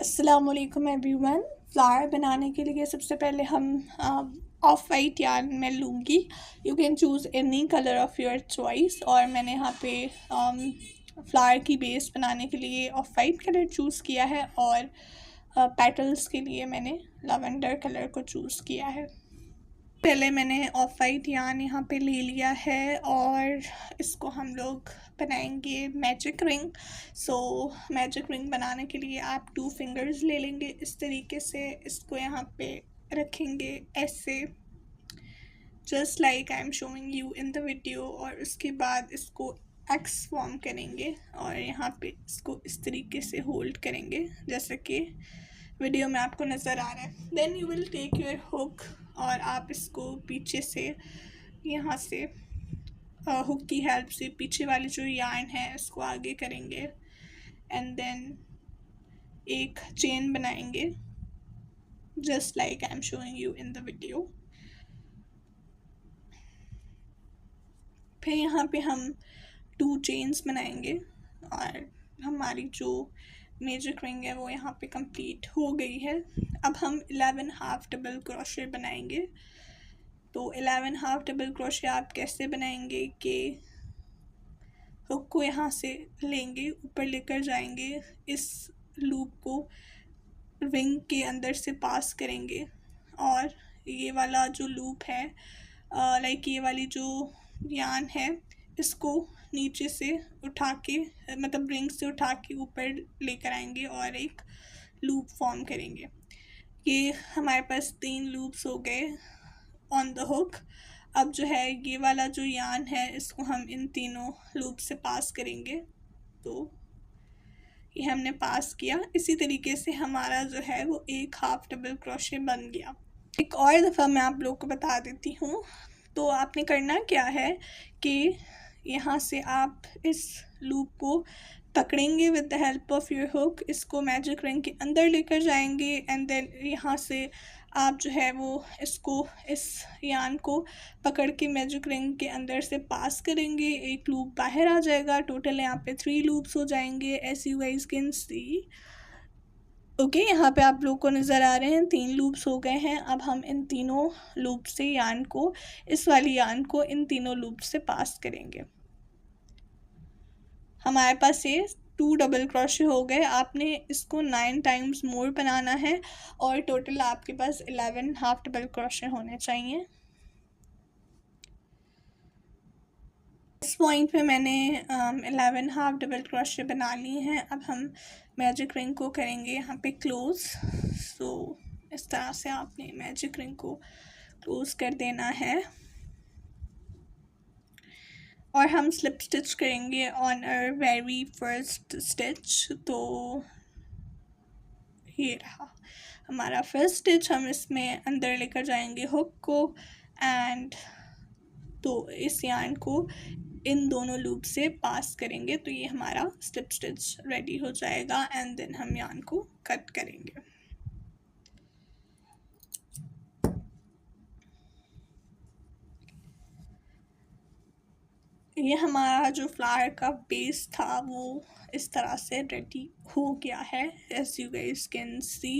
अस्सलामुअलैकुम everyone. Flower बनाने के लिए सबसे पहले हम ऑफ वाइट यार्न मैं लूँगी। You can choose any colour of your choice. और मैंने यहाँ पे फ्लावर की बेस बनाने के लिए ऑफ वाइट कलर चूज़ किया है और पेटल्स के लिए मैंने लवेंडर कलर को चूज़ किया है। पहले मैंने ऑफ वाइट यार्न यहाँ पे ले लिया है और इसको हम लोग बनाएंगे मैजिक रिंग। मैजिक रिंग बनाने के लिए आप 2 फिंगर्स ले लेंगे। इस तरीके से इसको यहाँ पे रखेंगे ऐसे, just like I am showing you in the video. और उसके बाद इसको एक्स फॉर्म करेंगे और यहाँ पे इसको इस तरीके से होल्ड करेंगे जैसे कि वीडियो में आपको नज़र आ रहा है। Then you will take your hook और आप इसको पीछे से यहाँ से हुक की हेल्प से पीछे वाली जो यार्न है इसको आगे करेंगे एंड देन एक चेन बनाएंगे just like I am showing you in the video. फिर यहाँ पे हम 2 चेन्स बनाएंगे और हमारी जो मैजिक रिंग है वो यहाँ पे कंप्लीट हो गई है। अब हम 11 हाफ डबल क्रोशे बनाएंगे। तो 11 हाफ डबल क्रोशे आप कैसे बनाएंगे कि हुक को यहाँ से लेंगे, ऊपर लेकर जाएंगे, इस लूप को रिंग के अंदर से पास करेंगे और ये वाला जो लूप है लाइक ये वाली जो यार्न है इसको नीचे से उठा के मतलब रिंग से उठा के ऊपर लेकर आएंगे और एक लूप फॉर्म करेंगे। ये हमारे पास 3 लूप्स हो गए ऑन द हुक। अब जो है ये वाला जो यार्न है इसको हम इन तीनों लूप से पास करेंगे। तो ये हमने पास किया। इसी तरीके से हमारा जो है वो एक हाफ डबल क्रोशे बन गया। एक और दफ़ा मैं आप लोग को बता देती हूँ। तो आपने करना क्या है कि यहाँ से आप इस लूप को पकड़ेंगे with the help of your hook, इसको मैजिक रिंग के अंदर लेकर जाएंगे एंड देन यहाँ से आप जो है वो इसको इस यार्न को पकड़ के मैजिक रिंग के अंदर से पास करेंगे, एक लूप बाहर आ जाएगा। टोटल यहाँ पे 3 लूप्स हो जाएंगे as you guys can see. Okay, यहाँ पे आप लोग को नज़र आ रहे हैं 3 लूप्स हो गए हैं। अब हम इन तीनों लूप से यार्न को, इस वाली यार्न को इन तीनों लूप से पास करेंगे। हमारे पास ये 2 डबल क्रोशे हो गए। आपने इसको 9 टाइम्स मोर बनाना है और टोटल आपके पास 11 हाफ डबल क्रोशे होने चाहिए। इस पॉइंट पे मैंने 11 हाफ डबल क्रोशे बना लिए हैं। अब हम मैजिक रिंग को करेंगे यहाँ पे क्लोज़। इस तरह से आपने मैजिक रिंग को क्लोज़ कर देना है और हम स्लिप स्टिच करेंगे on our very first stitch. तो ये रहा हमारा फर्स्ट स्टिच। हम इसमें अंदर लेकर जाएंगे हुक को एंड तो इस यार्न को इन दोनों लूप से पास करेंगे। तो ये हमारा स्लिप स्टिच रेडी हो जाएगा एंड देन हम यार्न को कट करेंगे। ये हमारा जो फ्लावर का बेस था वो इस तरह से रेडी हो गया है as you guys can see.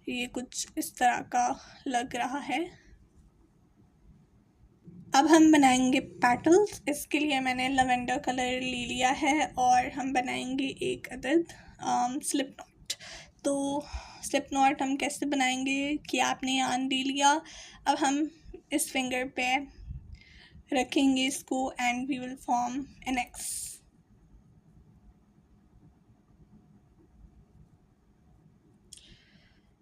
ये कुछ इस तरह का लग रहा है। अब हम बनाएंगे पेटल्स। इसके लिए मैंने लवेंडर कलर ले लिया है और हम बनाएंगे एक अदद स्लिप नॉट। तो स्लिप नॉट हम कैसे बनाएंगे कि आपने यार्न ले लिया, अब हम इस फिंगर पे रखेंगे इसको and we will form an X.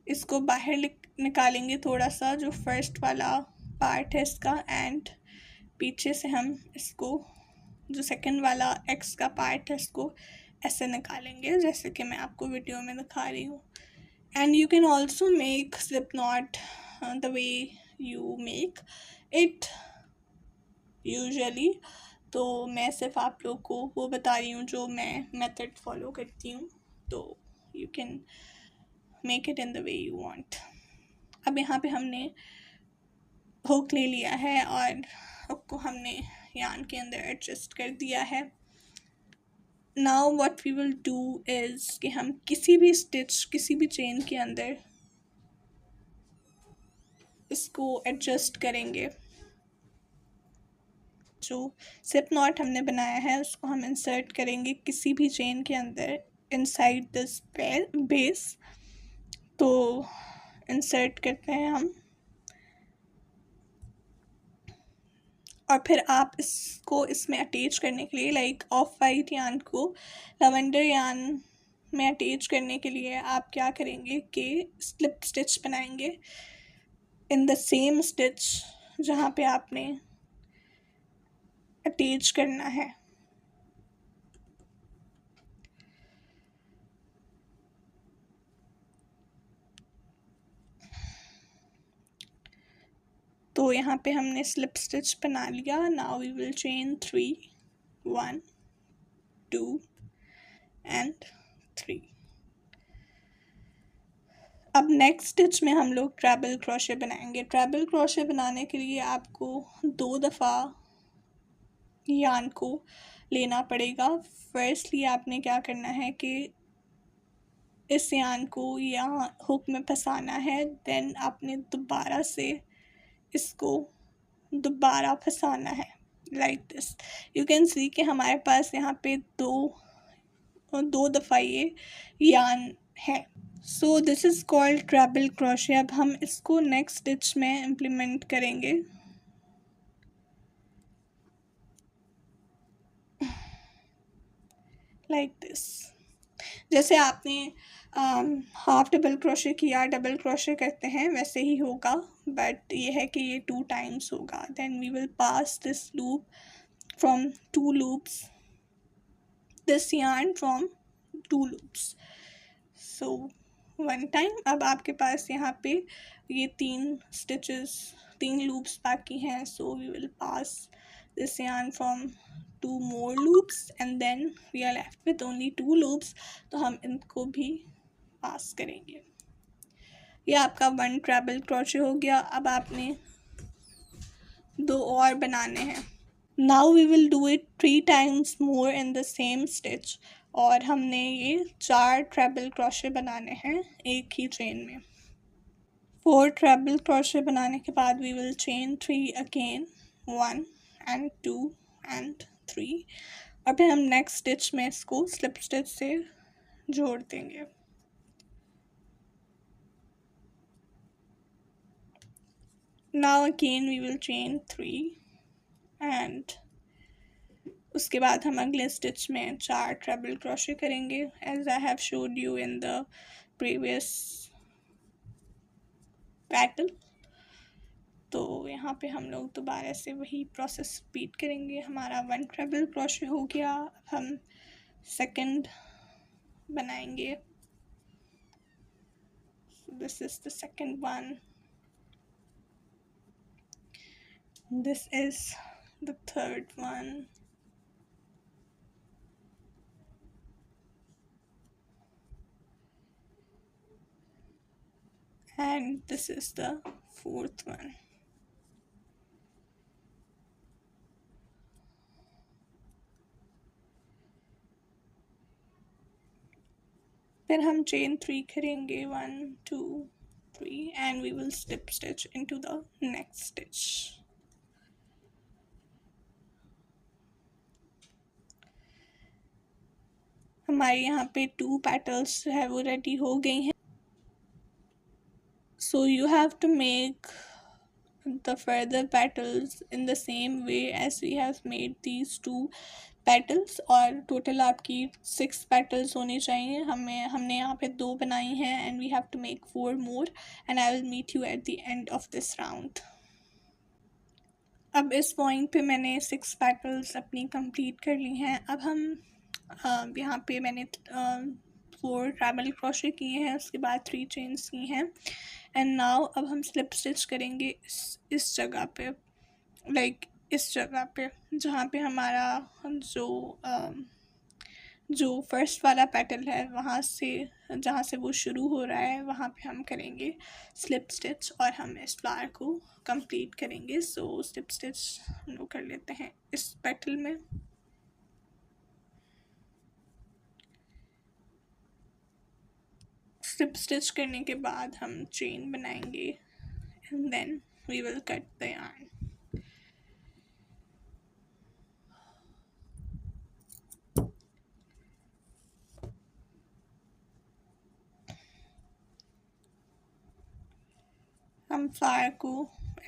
इसको बाहर निकालेंगे थोड़ा सा, जो फर्स्ट वाला पार्ट है इसका, एंड पीछे से हम इसको जो सेकंड वाला एक्स का पार्ट है इसको ऐसे निकालेंगे जैसे कि मैं आपको वीडियो में दिखा रही हूँ। And you can also make slip not the way you make it usually. तो मैं सिर्फ आप लोग को वो बता रही हूँ जो मैं मेथड फॉलो करती हूँ। तो you can make it in the way you want. अब यहाँ पे हमने हुक ले लिया है और हुक को हमने यार्न के अंदर एडजस्ट कर दिया है। Now what we will do is कि हम किसी भी स्टिच किसी भी चेन के अंदर इसको एडजस्ट करेंगे। जो स्लिप नॉट हमने बनाया है उसको हम इंसर्ट करेंगे किसी भी चेन के अंदर इनसाइड दिस बेस। तो इंसर्ट करते हैं हम, और फिर आप इसको इसमें अटैच करने के लिए लाइक ऑफ वाइट यान को लवेंडर यान में अटैच करने के लिए आप क्या करेंगे कि स्लिप स्टिच बनाएंगे इन द सेम स्टिच जहाँ पे आपने अटैच करना है। तो यहाँ पे हमने स्लिप स्टिच बना लिया। Now we will chain 3 1 2 and 3। अब नेक्स्ट स्टिच में हम लोग ट्रैबल क्रोशे बनाएंगे। ट्रैबल क्रोशे बनाने के लिए आपको 2 दफ़ा यान को लेना पड़ेगा। फर्स्टली आपने क्या करना है कि इस यान को यहाँ हुक में फंसाना है, देन आपने दोबारा से इसको दोबारा फंसाना है like this. You can see कि हमारे पास यहाँ पे दो दफ़ा ये यान है। So this is called treble crochet. अब हम इसको नेक्स्ट स्टिच में इम्प्लीमेंट करेंगे। Like this. जैसे आपने हाफ डबल क्रोशे किया, डबल क्रोशे करते हैं, वैसे ही होगा, बट ये है कि ये 2 टाइम्स होगा। Then we will pass this loop from 2 loops, this yarn from 2 loops. So 1 time. अब आपके पास यहाँ पे ये 3 लूप्स बाकी हैं। So we will pass this yarn from 2 more loops and then we are left with only 2 loops। तो हम इनको भी पास करेंगे। ये आपका 1 ट्रैबल क्रोशे हो गया। अब आपने 2 और बनाने हैं। Now we will do it 3 times more in the same stitch. और हमने ये 4 ट्रैबल क्रोशे बनाने हैं एक ही चेन में। 4 ट्रैबल क्रोशे बनाने के बाद we will chain 3 again, 1 and 2 and 3। और फिर हम नेक्स्ट स्टिच में इसको स्लिप स्टिच से जोड़ देंगे। Now again we will chain 3 and उसके बाद हम अगले स्टिच में 4 ट्रैबल क्रोशे करेंगे as I have showed you in the previous pattern. तो यहाँ पे हम लोग दोबारा से वही प्रोसेस रिपीट करेंगे। हमारा 1 ट्रैबल क्रोशे हो गया। अब हम सेकंड बनाएंगे। This is the second one, this is the third one, and this is the fourth one। फिर हम chain 3 करेंगे, 1 2 3 and we will slip stitch into the next stitch। हमारे यहाँ पे 2 petals जो है वो रेडी हो गई हैं। So you have to make the further petals in the same way as we have made these 2 petals। और टोटल आपकी 6 petals होने चाहिए। हमने यहाँ पे 2 बनाई हैं and we have to make 4 more and I will meet you at the end of this round। अब इस पॉइंट पे मैंने 6 petals अपनी कंप्लीट कर ली हैं। अब हम यहाँ पे मैंने 4 ट्रैबल क्रोशे किए हैं, उसके बाद 3 चेन्स की हैं एंड नाउ अब हम स्लिप स्टिच करेंगे इस जगह पे, लाइक इस जगह पे जहाँ पे हमारा जो फर्स्ट वाला पेटल है वहाँ से जहाँ से वो शुरू हो रहा है वहाँ पे हम करेंगे स्लिप स्टिच और हम इस फ्लावर को कंप्लीट करेंगे। सो स्लिप स्टिच हम लोग कर लेते हैं इस पेटल में। स्ट्रिप स्टिच करने के बाद हम चेन बनाएंगे and then we will cut the yarn. हम फ्लावर को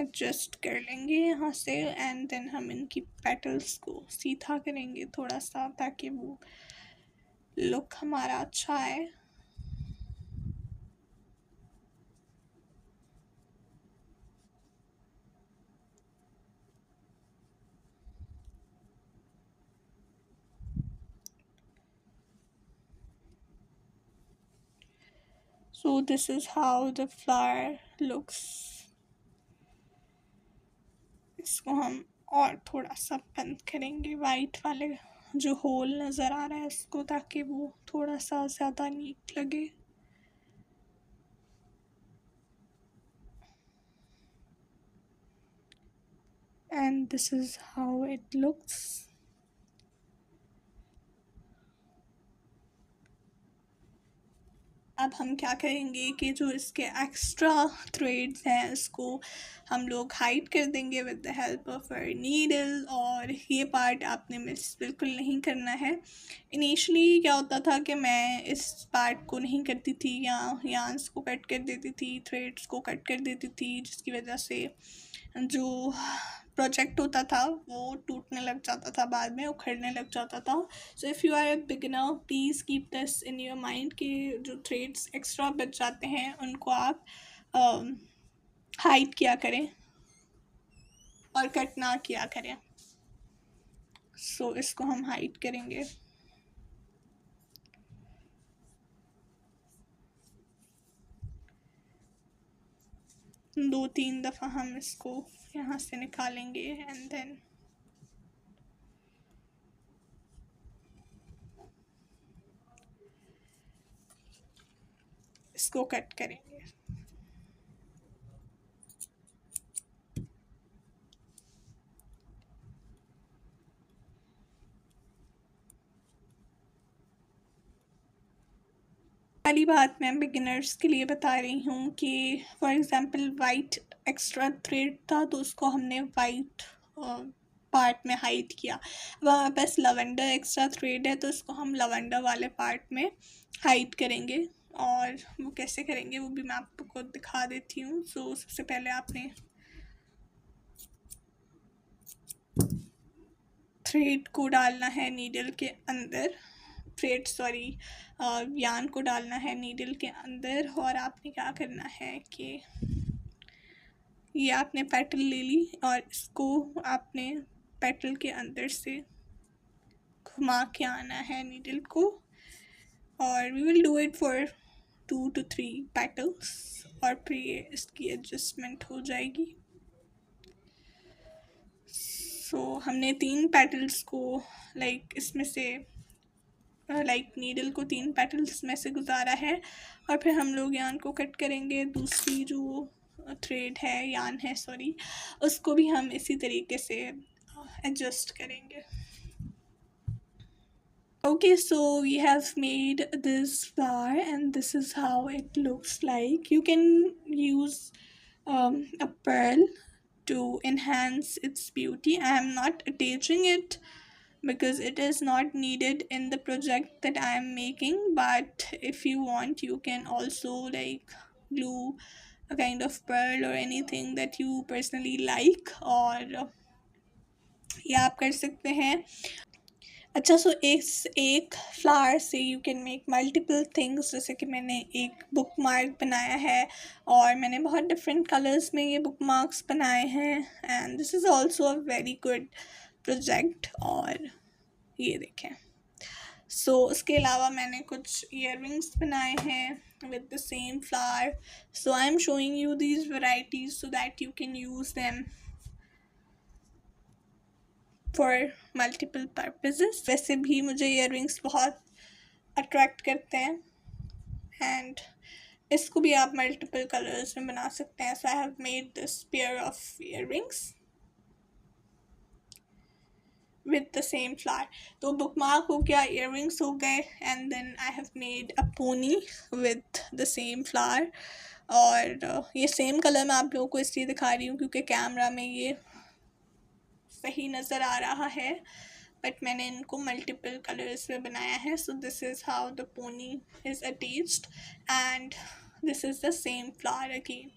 एडजस्ट कर लेंगे यहाँ से एंड देन हम इनकी पेटल्स को सीधा करेंगे थोड़ा सा, ताकि वो लुक हमारा अच्छा आए. So this is how the flower looks. इसको हम और थोड़ा सा बंद करेंगे वाइट वाले जो होल नज़र आ रहा है उसको, ताकि वो थोड़ा सा ज़्यादा नीट लगे. And this is how it looks. अब हम क्या करेंगे कि जो इसके एक्स्ट्रा थ्रेड्स हैं उसको हम लोग हाइड कर देंगे with the help of a needle. और ये पार्ट आपने मिस बिल्कुल नहीं करना है. इनिशियली क्या होता था कि मैं इस पार्ट को नहीं करती थी, या यार्न्स को कट कर देती थी, थ्रेड्स को कट कर देती थी, जिसकी वजह से जो प्रोजेक्ट होता था वो टूटने लग जाता था, बाद में उखड़ने लग जाता था. So if you are a beginner please keep this in your mind कि जो थ्रेड्स एक्स्ट्रा बच जाते हैं उनको आप हाइड किया करें और कट ना किया करें. सो इसको हम हाइड करेंगे. दो तीन दफ़ा हम इसको यहाँ से निकालेंगे एंड देन इसको कट करेंगे. पहली बात मैं बिगिनर्स के लिए बता रही हूँ कि for example white extra thread था तो उसको हमने वाइट पार्ट में हाइड किया. अब हमारे पास लवेंडर एक्स्ट्रा थ्रेड है तो इसको हम लवेंडर वाले पार्ट में हाइड करेंगे. और वो कैसे करेंगे वो भी मैं आपको दिखा देती हूँ. सो सबसे पहले आपने थ्रेड को डालना है नीडल के अंदर, यान को डालना है नीडल के अंदर. और आपने क्या करना है कि ये आपने पेटल ले ली और इसको आपने पेटल के अंदर से घुमा के आना है नीडल को. और we will do it for 2 to 3 petals और फिर ये इसकी एडजस्टमेंट हो जाएगी. सो हमने 3 पेटल्स को इसमें से नीडल को 3 पेटल्स में से गुजारा है. और फिर हम लोग यान को कट करेंगे. दूसरी जो थ्रेड है यान है सॉरी, उसको भी हम इसी तरीके से एडजस्ट करेंगे. Okay, so we have made this flower and this is how it looks like. You can use a pearl to enhance its beauty. I am not attaching it because it is not needed in the project that I am making, but if you want you can also glue a kind of pearl or anything that you personally like, और ये आप कर सकते हैं. अच्छा, सो एक flower से you can make multiple things. जैसे कि मैंने एक बुक मार्क बनाया है और मैंने बहुत डिफरेंट कलर्स में ये बुक मार्क्स बनाए हैं and this is also a very good project. और ये देखें. सो उसके अलावा मैंने कुछ ईयररिंग्स बनाए हैं with the same flower. So I am showing you these varieties so that you can use them for multiple purposes. वैसे भी मुझे ईयररिंग्स बहुत अट्रैक्ट करते हैं एंड इसको भी आप मल्टीपल कलर्स में बना सकते हैं. So I have made this pair of earrings with the same flower. तो bookmark हो गया, earrings हो गए, and then I have made a pony with the same flower. और ये सेम कलर मैं आप लोगों को इसलिए दिखा रही हूँ क्योंकि कैमरा में ये सही नज़र आ रहा है, बट मैंने इनको मल्टीपल कलर्स में बनाया है. So this is how the pony is attached and this is the same flower again.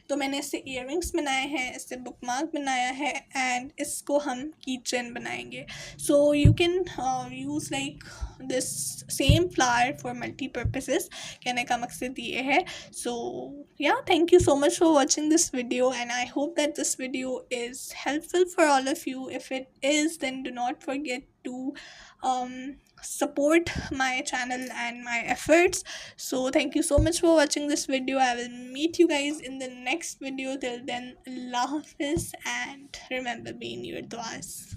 तो मैंने इससे इयररिंग्स बनाए हैं, इससे बुकमार्क बनाया है, एंड इसको हम की चेन बनाएंगे. So you can use like this same flower for multipurposes. कहने का मकसद ये है. So yeah, thank you so much for watching this video, and I hope that this video is helpful for all of you. If it is, then do not forget to support my channel and my efforts. So thank you so much for watching this video. I will meet you guys in the next video. Till then, Allah Hafiz, and remember, be in your duas.